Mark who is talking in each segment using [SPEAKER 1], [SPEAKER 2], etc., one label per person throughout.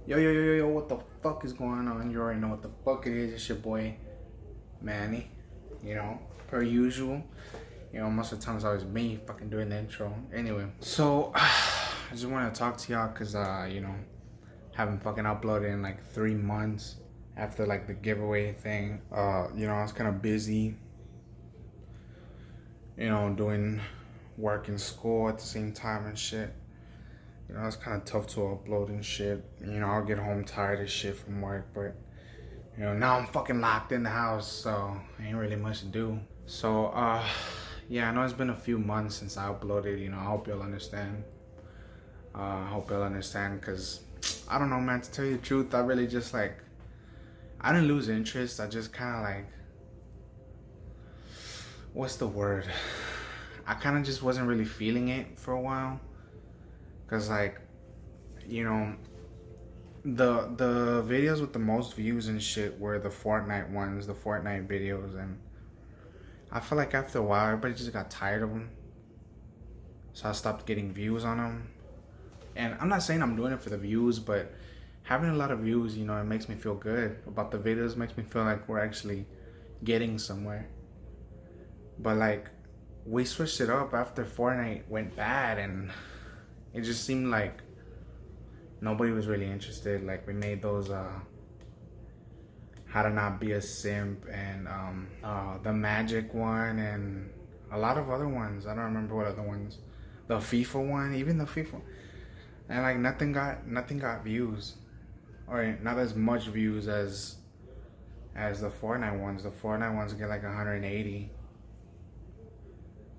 [SPEAKER 1] Yo, what the fuck is going on? You already know what the fuck it is. It's your boy, Manny. Per usual. Most of the times it's always me fucking doing the intro. Anyway, so I just want to talk to y'all because, haven't fucking uploaded in like 3 months after like the giveaway thing. I was kind of busy, doing work and school at the same time and shit. It's kind of tough to upload and shit. I'll get home tired as shit from work, but, now I'm fucking locked in the house, so ain't really much to do. So, yeah, I know it's been a few months since I uploaded, I hope y'all understand. Because, I don't know, man, to tell you the truth, I really just, I didn't lose interest. I just kind of, what's the word? I kind of just wasn't really feeling it for a while. Because, the videos with the most views and shit were the Fortnite ones, the Fortnite videos. And I feel like after a while, everybody just got tired of them. So I stopped getting views on them. And I'm not saying I'm doing it for the views, but having a lot of views, it makes me feel good about the videos. Makes me feel like we're actually getting somewhere. But, we switched it up after Fortnite went bad, and it just seemed like nobody was really interested. We made those how to not be a simp and the magic one and a lot of other ones. I don't remember what other ones. The FIFA one, even the FIFA, and nothing got views, or not as much views as the Fortnite ones. The Fortnite ones get 180,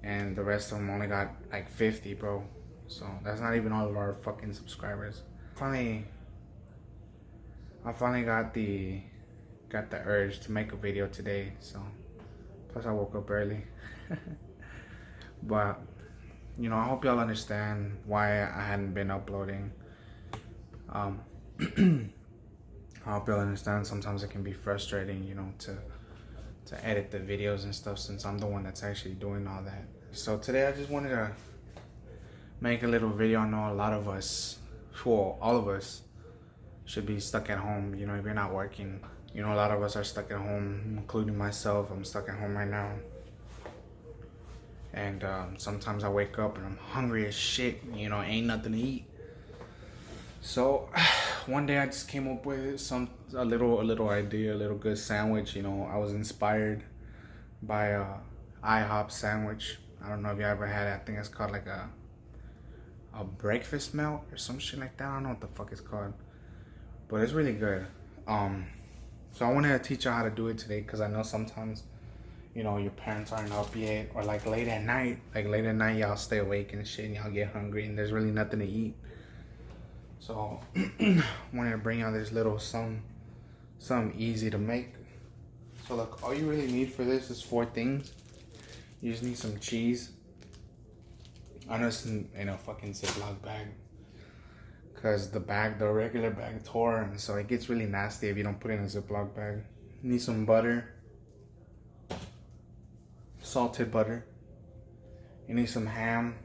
[SPEAKER 1] and the rest of them only got 50, bro. So that's not even all of our fucking subscribers. I finally got the urge to make a video today. So plus I woke up early. But I hope y'all understand why I hadn't been uploading. I hope y'all understand sometimes it can be frustrating, to edit the videos and stuff, since I'm the one that's actually doing all that. So today I just wanted to make a little video. I know a lot of us, well, all of us should be stuck at home, if you're not working. A lot of us are stuck at home, including myself. I'm stuck at home right now. And sometimes I wake up and I'm hungry as shit, ain't nothing to eat. So one day I just came up with a little idea, a little good sandwich. I was inspired by a IHOP sandwich. I don't know if you ever had it. I think it's called a breakfast melt or some shit like that. I don't know what the fuck it's called, but it's really good. So I wanted to teach you how to do it today, because I know sometimes, your parents aren't up yet, or late at night, y'all stay awake and shit, and y'all get hungry, and there's really nothing to eat. So I wanted to bring out this little something easy to make. So look, all you really need for this is 4 things. You just need some cheese. I know it's in a fucking Ziploc bag, because the regular bag tore, and so it gets really nasty if you don't put it in a Ziploc bag. You need some butter, salted butter. You need some ham.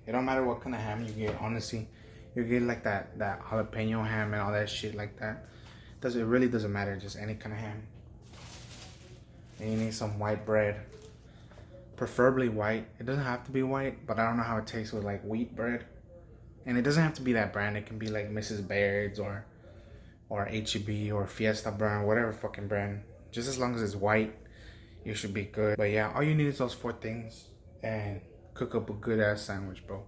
[SPEAKER 1] It don't matter what kind of ham you get, honestly. You get that jalapeno ham and all that shit like that. It really doesn't matter, just any kind of ham. And you need some white bread. Preferably white. It doesn't have to be white, but I don't know how it tastes with wheat bread. And it doesn't have to be that brand. It can be Mrs. Baird's or H-E-B or Fiesta brand, whatever fucking brand. Just as long as it's white, you should be good. But yeah, all you need is those 4 things and cook up a good ass sandwich, bro.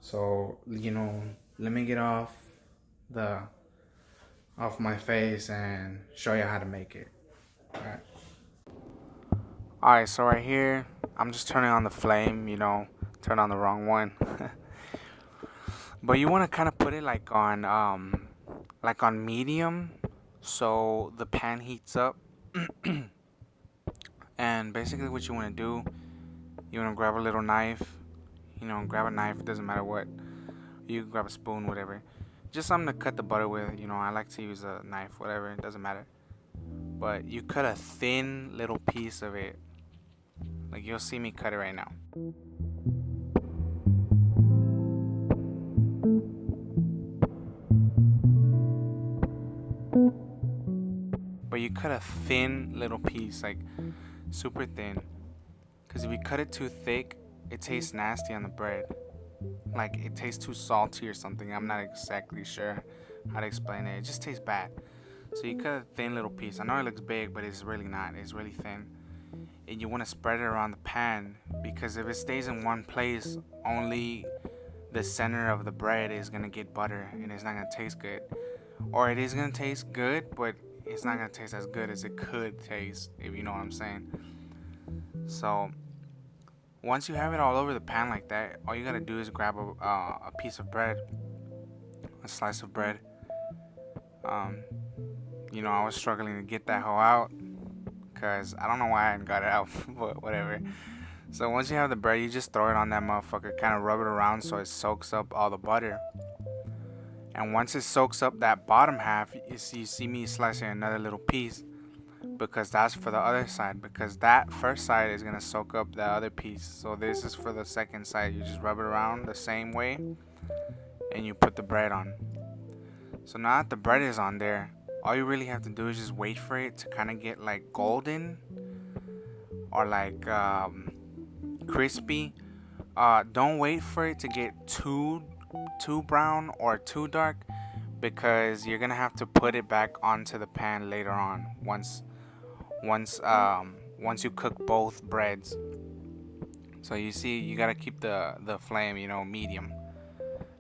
[SPEAKER 1] So, let me get off my face and show you how to make it. Alright, so right here, I'm just turning on the flame, turn on the wrong one. But you want to kind of put it on medium, so the pan heats up. And basically what you want to do, you want to grab a little knife, grab a knife, it doesn't matter what. You can grab a spoon, whatever. Just something to cut the butter with, I like to use a knife, whatever, it doesn't matter. But you cut a thin little piece of it. You'll see me cut it right now. but you cut a thin little piece, like super thin. Because if you cut it too thick, it tastes nasty on the bread. Like it tastes too salty or something. I'm not exactly sure how to explain it. It just tastes bad. So you cut a thin little piece. I know it looks big, but it's really not. It's really thin. And you want to spread it around the pan, because if it stays in one place, only the center of the bread is going to get butter and it's not going to taste good. Or it is going to taste good, but it's not going to taste as good as it could taste, if you know what I'm saying. So once you have it all over the pan like that, all you got to do is grab a piece of bread, a slice of bread. Um, I was struggling to get that hoe out because I don't know why I hadn't got it out, but whatever. So once you have the bread, you just throw it on that motherfucker, kind of rub it around so it soaks up all the butter. And once it soaks up that bottom half, you see me slicing another little piece, because that's for the other side, because that first side is going to soak up the other piece. So this is for the second side. You just rub it around the same way and you put the bread on. So now that the bread is on there, all you really have to do is just wait for it to kind of get like golden or like crispy. Don't wait for it to get too brown or too dark, because you're gonna have to put it back onto the pan later on once you cook both breads. So you see, you gotta keep the flame, medium,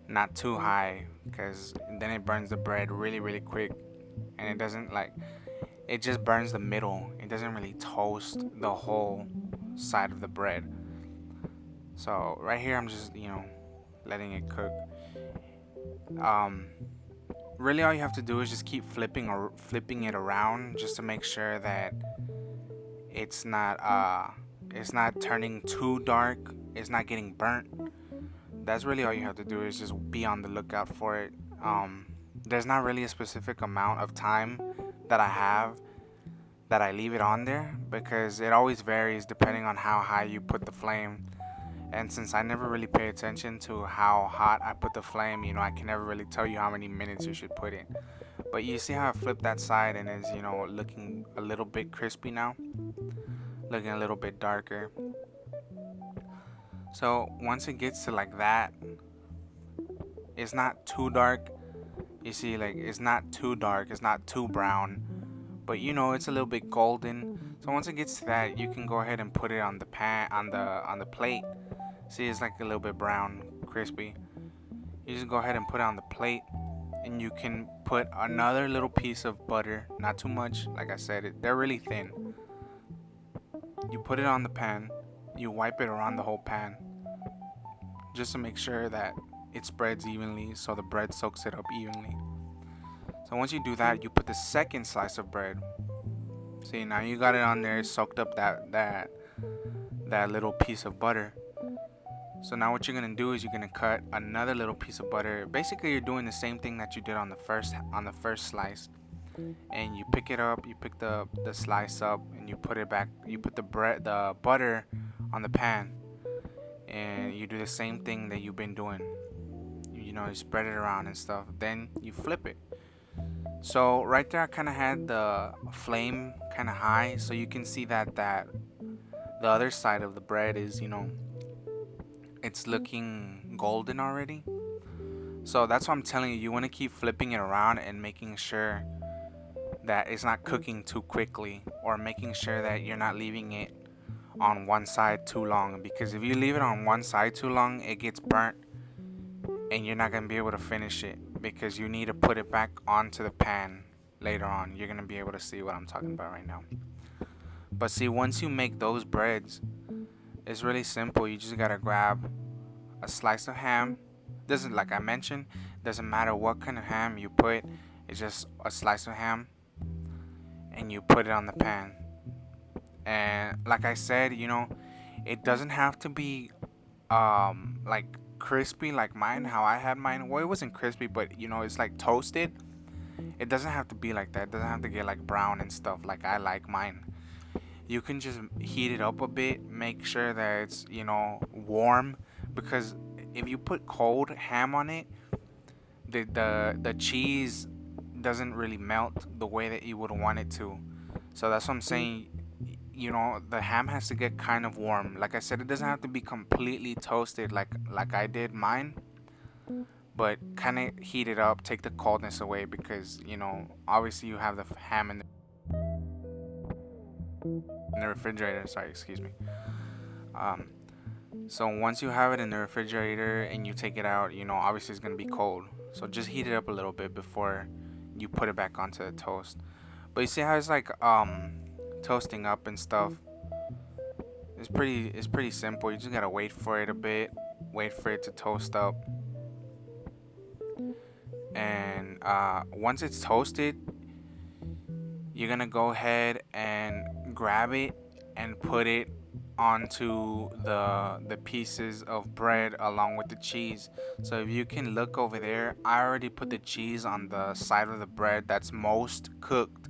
[SPEAKER 1] not too high, because then it burns the bread really really quick, and it just burns the middle. It doesn't really toast the whole side of the bread. So right here I'm just letting it cook. Really all you have to do is just keep flipping it around, just to make sure that it's not turning too dark, it's not getting burnt. That's really all you have to do, is just be on the lookout for it. There's not really a specific amount of time that I leave it on there, because it always varies depending on how high you put the flame. And since I never really pay attention to how hot I put the flame, I can never really tell you how many minutes you should put in. But you see how I flipped that side and it's, looking a little bit crispy now? Looking a little bit darker. So once it gets to like that, it's not too dark. You see, like, it's not too dark, it's not too brown, but it's a little bit golden. So once it gets to that, you can go ahead and put it on the pan, on the plate. See, it's like a little bit brown, crispy. You just go ahead and put it on the plate, and you can put another little piece of butter, not too much. Like I said, they're really thin. You put it on the pan, you wipe it around the whole pan, just to make sure that it spreads evenly, so the bread soaks it up evenly. So once you do that, you put the second slice of bread. See, now you got it on there, soaked up that little piece of butter. So now what you're gonna do is you're gonna cut another little piece of butter. Basically, you're doing the same thing that you did on the first slice. And you pick it up, you pick the slice up, and you put it back. You put the butter on the pan, and you do the same thing that you've been doing. You spread it around and stuff. Then you flip it. So right there, I kind of had the flame kind of high, so you can see that the other side of the bread is, it's looking golden already. So that's what I'm telling you. You want to keep flipping it around and making sure that it's not cooking too quickly, or making sure that you're not leaving it on one side too long, because if you leave it on one side too long, it gets burnt and you're not going to be able to finish it, because you need to put it back onto the pan later on. You're going to be able to see what I'm talking about right now. But see, once you make those breads, it's really simple. You just got to grab a slice of ham. Doesn't, like I mentioned, doesn't matter what kind of ham you put. It's just a slice of ham, and you put it on the pan. And like I said, it doesn't have to be like crispy like mine, how I had mine. Well, it wasn't crispy, but it's like toasted. It doesn't have to be like that. It doesn't have to get like brown and stuff like I like mine. You can just heat it up a bit, make sure that it's warm, because if you put cold ham on it, the cheese doesn't really melt the way that you would want it to. So that's what I'm saying. You know, the ham has to get kind of warm. Like I said, it doesn't have to be completely toasted like I did mine, but kind of heat it up, take the coldness away, because you know, obviously you have the ham in the refrigerator. Sorry, excuse me. Um, so once you have it in the refrigerator and you take it out, you know, obviously it's gonna be cold. So just heat it up a little bit before you put it back onto the toast. But you see how it's like toasting up and stuff. It's pretty simple. You just gotta wait for it a bit, wait for it to toast up, and once it's toasted, you're gonna go ahead and grab it and put it onto the pieces of bread along with the cheese. So if you can look over there, I already put the cheese on the side of the bread that's most cooked.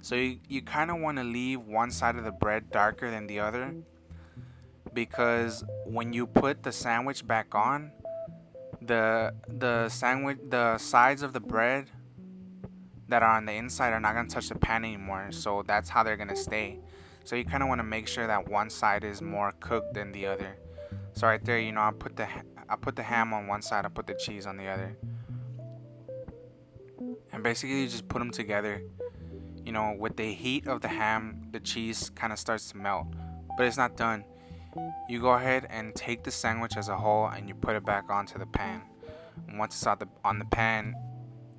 [SPEAKER 1] So you kind of want to leave one side of the bread darker than the other, because when you put the sandwich back on, the sides of the bread that are on the inside are not going to touch the pan anymore, so that's how they're going to stay. So you kind of want to make sure that one side is more cooked than the other. So right there, you know, I put the ham on one side, I put the cheese on the other, and basically you just put them together. You know, with the heat of the ham, the cheese kind of starts to melt, but it's not done. You go ahead and take the sandwich as a whole and you put it back onto the pan. And once it's on the pan,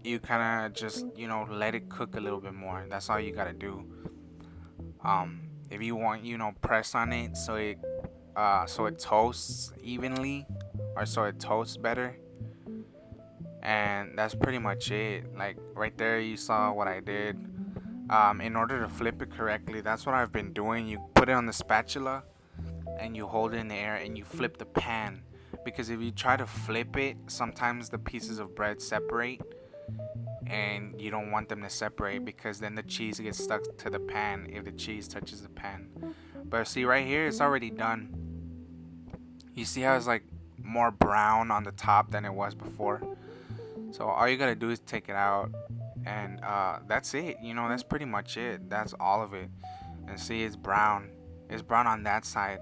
[SPEAKER 1] you kind of just, you know, let it cook a little bit more. That's all you gotta do. If you want, you know, press on it so it toasts evenly, or so it toasts better. And that's pretty much it. Like right there, you saw what I did. In order to flip it correctly, that's what I've been doing. You put it on the spatula and you hold it in the air and you flip the pan, because if you try to flip it, sometimes the pieces of bread separate, and you don't want them to separate, because then the cheese gets stuck to the pan if the cheese touches the pan. But see right here, it's already done. You see how it's like more brown on the top than it was before. So all you gotta do is take it out, and that's it. You know, that's pretty much it. That's all of it. And see, it's brown. It's brown on that side,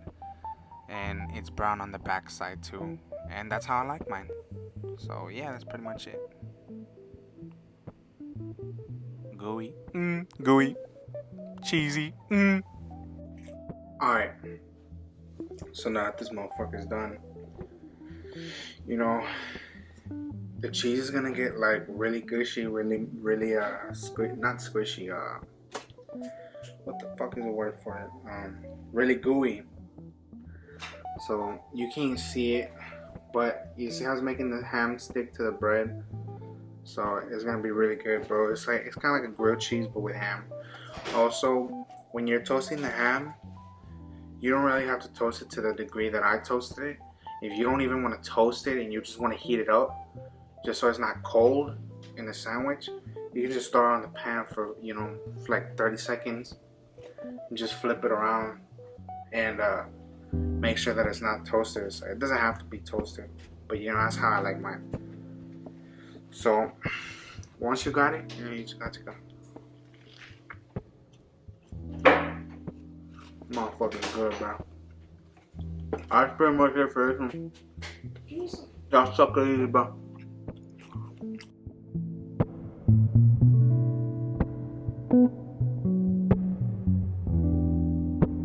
[SPEAKER 1] and it's brown on the back side too. And that's how I like mine. So yeah, that's pretty much it. Gooey, gooey, cheesy. Alright, so now that this motherfucker's done, you know, the cheese is gonna get like really gushy, really not squishy, what the fuck is the word for it? Really gooey. So you can't see it, but you see how it's making the ham stick to the bread. So it's gonna be really good, bro. It's kind of like a grilled cheese, but with ham. Also, when you're toasting the ham, you don't really have to toast it to the degree that I toasted it. If you don't even want to toast it and you just want to heat it up, just so it's not cold in the sandwich, you can just throw it on the pan for, you know, for like 30 seconds. And just flip it around and make sure that it's not toasted. So it doesn't have to be toasted, but you know, that's how I like mine. So once you got it, you know, you just got to go. Motherfucking good, bro. That's pretty much it for this one. Y'all suck it easy, bro.